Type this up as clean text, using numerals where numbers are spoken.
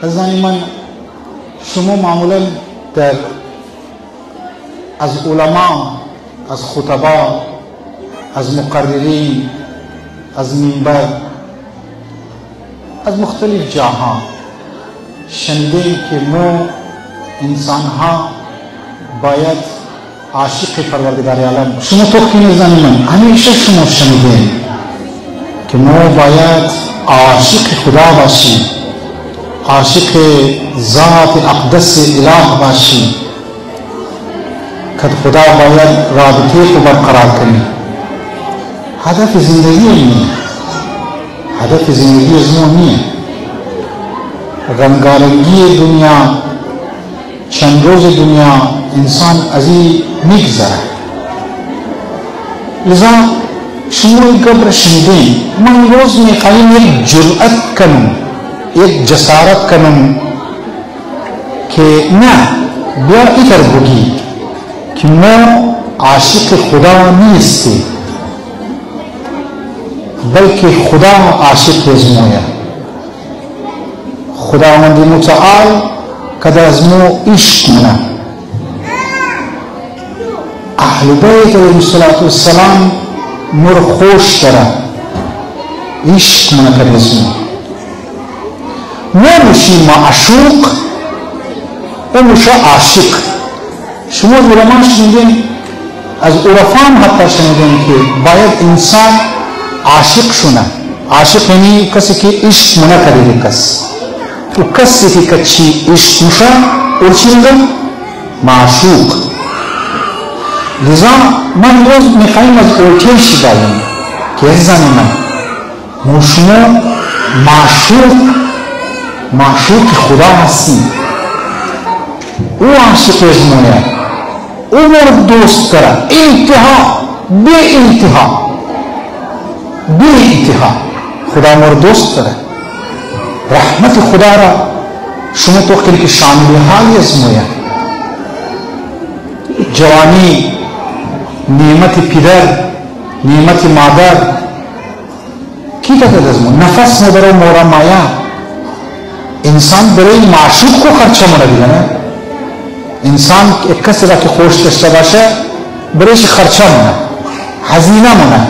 عزیزان من، شما معمولا از علما، از خطبا، از مقررین، از منبر، از مختلف جاها شنیدیم که ما انسان ها باید عاشق پروردگار عالم باشیم. شما تو که زن من همیشه شما شنیدیم که ما باید عاشق خدا باشیم، عاشق ذات اقدس اله باشیم که خدا باید رابطه کو برقرار کنیم. هدف زندگی نیه، هدف زندگی از ما نیه. رنگارنگی دنیا، چند روز دنیا انسان از این میگذره. لذا شما این قبر شنیدین، من روز میخوایم یک جرأت کنم، یک جسارت کنم که نه بیا ایتر بگی که ما عاشق خدا نیستیم، بلکه خدا عاشق از مایه. خداوند متعال که از ما عشق منه. اهل بیت علیهم السلام نور خوش داره، عشق منه که از ما میشیم معشوق و میشه عاشق. شما علما شنیدین، از عرفان حتی شنیدین که باید انسان عاشق شونه. عاشق یعنی کسی که عشق منه کرده کس، و کسی که چی عشق میشه او چی میگه؟ معشوق. لذا من روز میخواییم از اوتیش داریم که عزیزان من شما معشوق خدا هستیم. او عاشق از مایه، او مرد دوست داره انتها بی انتها خدا مرد دوست داره. رحمت خدا را شما تو خیلی که شامل حالی از مایه. جوانی، نعمت پدر، نعمت مادر کی داده از ما؟ نفس نداره مورا مایا. انسان برای معشوق کو خرچه منه دیگه نه. انسان یک کسی را که خوش داشته باشه برایش خرچه منه، هزینه منه.